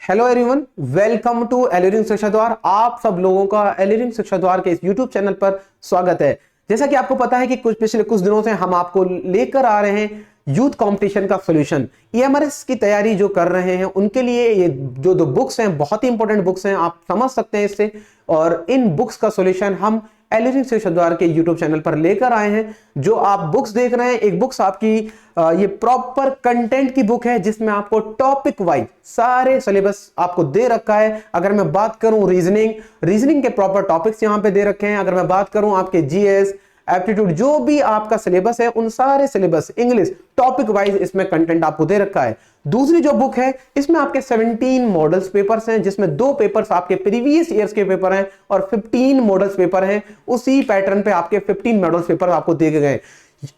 Hello everyone, welcome to एलियरिंग शिक्षा द्वार। आप सब लोगों का एलियरिंग शिक्षा द्वार के इस यूट्यूब चैनल पर स्वागत है। जैसा कि आपको पता है कि पिछले कुछ दिनों से हम आपको लेकर आ रहे हैं यूथ कंपटीशन का सॉल्यूशन। ईएमआरएस की तैयारी जो कर रहे हैं उनके लिए ये जो दो बुक्स हैं बहुत ही इंपॉर्टेंट बुक्स हैं, आप समझ सकते हैं इससे। और इन बुक्स का सॉल्यूशन हम एलियरिंग शिक्षा द्वार के यूट्यूब चैनल पर लेकर आए हैं। जो आप बुक्स देख रहे हैं, एक बुक्स आपकी ये प्रॉपर कंटेंट की बुक है जिसमें आपको टॉपिक वाइज सारे सिलेबस आपको दे रखा है। अगर मैं बात करूं रीजनिंग के प्रॉपर टॉपिक्स यहां पे दे रखे हैं। अगर मैं बात करूं आपके जीएस, एप्टीट्यूड, जो भी आपका सिलेबस है उन सारे सिलेबस इंग्लिश टॉपिक वाइज इसमें कंटेंट आपको दे रखा है। दूसरी जो बुक है इसमें आपके 17 मॉडल्स पेपर्स हैं, जिसमें 2 पेपर्स आपके प्रीवियस ईयर्स के पेपर हैं और 15 मॉडल्स पेपर हैं। उसी पैटर्न पे आपके 15 मॉडल्स पेपर आपको दिए गए।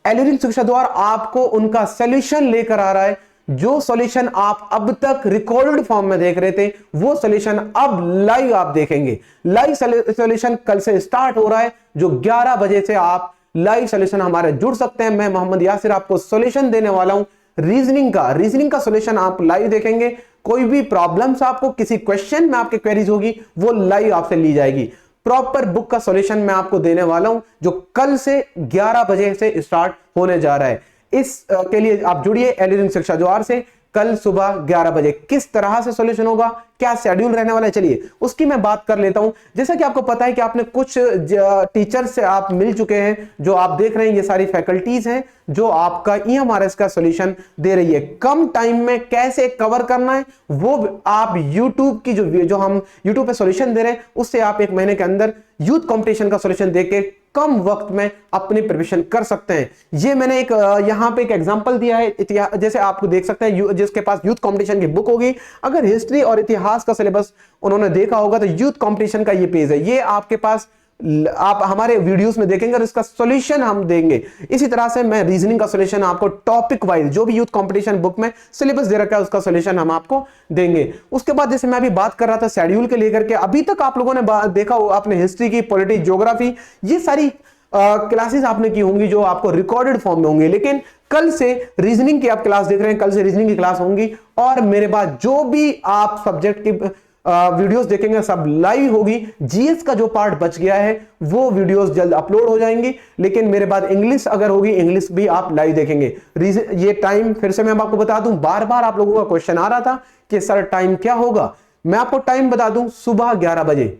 एलियरिंग शिक्षा द्वार आपको उनका सॉल्यूशन लेकर आ रहा है। जो सॉल्यूशन आप अब तक रिकॉर्डेड फॉर्म में देख रहे थे वो सॉल्यूशन अब लाइव आप देखेंगे। लाइव सॉल्यूशन कल से स्टार्ट हो रहा है, जो 11 बजे से आप लाइव सॉल्यूशन हमारे जुड़ सकते हैं। मैं मोहम्मद यासिर आपको सॉल्यूशन देने वाला हूं रीजनिंग का सॉल्यूशन आप लाइव देखेंगे। कोई भी प्रॉब्लम्स आपको किसी क्वेश्चन में आपके क्वेरीज होगी वो लाइव आपसे ली जाएगी। प्रॉपर बुक का सॉल्यूशन मैं आपको देने वाला हूं जो कल से 11 बजे से स्टार्ट होने जा रहा है। इस के लिए आप जुड़िए एलियरिंग शिक्षा द्वार से। कल सुबह 11 बजे किस तरह से सॉल्यूशन होगा, क्या शेड्यूल रहने वाला है, चलिए उसकी मैं बात कर लेता हूं। जैसा कि आपको पता है कि आपने कुछ टीचर से आप मिल चुके हैं। जो आप देख रहे हैं ये सारी फैकल्टीज हैं जो आपका ईएमआरएस का सॉल्यूशन दे रही है। कम टाइम में कैसे कवर करना है वो आप यूट्यूब की जो हम यूट्यूब पे सॉल्यूशन दे रहे हैं उससे आप 1 महीने के अंदर यूथ कंपटीशन का सॉल्यूशन देके कम वक्त में अपनी प्रिपरेशन कर सकते हैं। ये मैंने एक यहां पे एक एग्जांपल दिया है। जैसे आप देख सकते हैं जिसके पास यूथ कंपटीशन की बुक होगी, अगर हिस्ट्री और इतिहास का सिलेबस उन्होंने देखा होगा तो यूथ कंपटीशन का ये पेज है। ये आपके पास आप हमारे वीडियोस में देखेंगे और इसका सॉल्यूशन हम देंगे। इसी तरह से मैं रीजनिंग का सॉल्यूशन आपको टॉपिक वाइज जो भी यूथ कंपटीशन बुक में सिलेबस दे रखा है उसका सॉल्यूशन हम आपको देंगे। उसके बाद जैसे मैं अभी बात कर रहा था शेड्यूल के लेकर के, अभी तक आप लोगों ने देखा हो, आपने हिस्ट्री की, पॉलिटी, ज्योग्राफी, ये सारी क्लासेस आपने की होंगी जो आपको रिकॉर्डेड फॉर्म में होंगी। लेकिन कल से रीजनिंग की आप क्लास देख रहे हैं, कल से रीजनिंग की क्लास होंगी और मेरे बाद जो भी आप सब्जेक्ट की वीडियोस देखेंगे सब लाइव होगी। जीएस का जो पार्ट बच गया है वो वीडियोस जल्द अपलोड हो जाएंगी, लेकिन मेरे बाद इंग्लिश अगर होगी, इंग्लिश भी आप लाइव देखेंगे। ये टाइम फिर से मैं आपको बता दूं, बार बार आप लोगों का क्वेश्चन आ रहा था कि सर टाइम क्या होगा। मैं आपको टाइम बता दूं, सुबह 11 बजे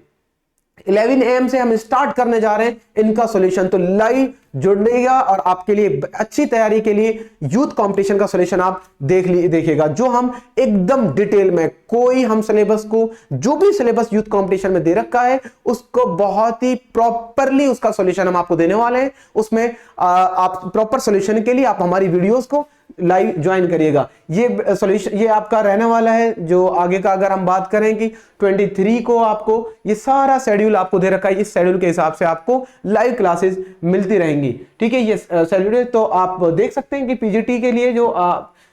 11 AM से हम स्टार्ट करने जा रहे हैं इनका सॉल्यूशन। तो लाइव जुड़ेगा और आपके लिए अच्छी तैयारी के लिए यूथ कंपटीशन का सॉल्यूशन आप देखिएगा, जो हम एकदम डिटेल में कोई हम सिलेबस को जो भी सिलेबस यूथ कंपटीशन में दे रखा है उसको बहुत ही प्रॉपरली उसका सॉल्यूशन हम आपको देने वाले हैं। उसमें आप प्रॉपर सॉल्यूशन के लिए आप हमारी वीडियोस को लाइव ज्वाइन करिएगा। ये सॉल्यूशन ये आपका रहने वाला है। जो आगे का अगर हम बात करें कि 23 को आपको ये सारा शेड्यूल आपको दे रखा है, इस शेड्यूल के हिसाब से आपको लाइव क्लासेस मिलती रहेंगी। ठीक है, ये शेड्यूल है। तो आप देख सकते हैं कि पीजीटी के लिए जो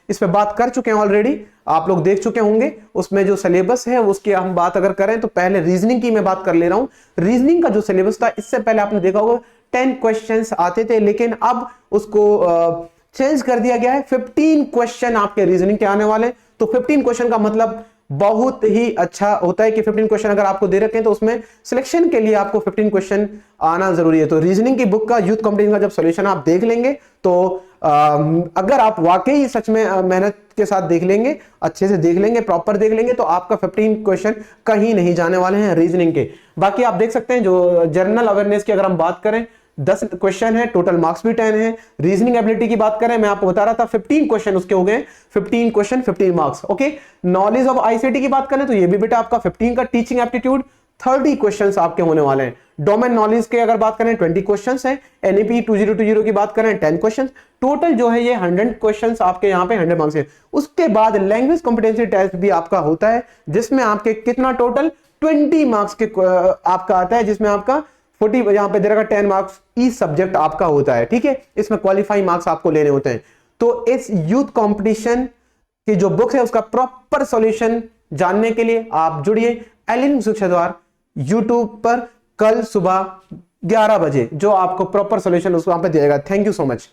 इस पे बात कर चुके हैं ऑलरेडी, आप लोग देख चुके होंगे। उसमें जो सिलेबस है उसकी हम बात अगर करें तो पहले रीजनिंग की मैं बात कर ले रहा हूं। रीजनिंग का जो सिलेबस था इससे पहले आपने देखा होगा 10 क्वेश्चंस आते थे, लेकिन अब उसको चेंज कर दिया गया है। 15 क्वेश्चन आपके रीजनिंग के आने वाले। तो 15 क्वेश्चन का मतलब बहुत ही अच्छा होता है कि 15 क्वेश्चन अगर आपको दे रखे हैं तो उसमें सिलेक्शन के लिए आपको 15 क्वेश्चन आना जरूरी है। तो रीजनिंग की बुक का यूथ कंपटीशन का जब सॉल्यूशन आप देख लेंगे तो अगर आप वाकई सच में मेहनत के साथ देख लेंगे, अच्छे से देख लेंगे, प्रॉपर देख लेंगे तो आपका 15 क्वेश्चन कहीं नहीं जाने वाले हैं रीजनिंग के। बाकी आप देख सकते हैं जो जनरल अवेयरनेस की अगर हम बात करें 10 क्वेश्चन है, टोटल मार्क्स भी 10 है। रीजनिंग एबिलिटी की बात करें, मैं आपको बता रहा था 15 क्वेश्चन उसके हो गए, 15 question 15 marks. Okay, knowledge of ICT की बात करें तो ये भी बेटा आपका 15 का। टीचिंग एप्टीट्यूड 30 क्वेश्चंस आपके होने वाले हैं। डोमेन नॉलेज के अगर बात करें 20 क्वेश्चंस हैं। एनईपी 2020 की बात करें 10 क्वेश्चंस। टोटल जो है ये 100 क्वेश्चंस आपके यहाँ पे 100 मार्क्स है। उसके बाद लैंग्वेज कॉम्पिटेंसी टेस्ट भी आपका होता है जिसमें आपके कितना टोटल 20 मार्क्स के आपका आता है, जिसमें आपका 40 यहां पे दे रखा 10 मार्क्स ईच सब्जेक्ट आपका होता है। ठीक है, इसमें क्वालिफाइंग मार्क्स आपको लेने होते हैं। तो इस यूथ कंपटीशन की जो बुक है उसका प्रॉपर सॉल्यूशन जानने के लिए आप जुड़िए एलियरिंग शिक्षा द्वार यूट्यूब पर कल सुबह 11 बजे, जो आपको प्रॉपर सॉल्यूशन उस वहां पे दिएगा। Thank you so much.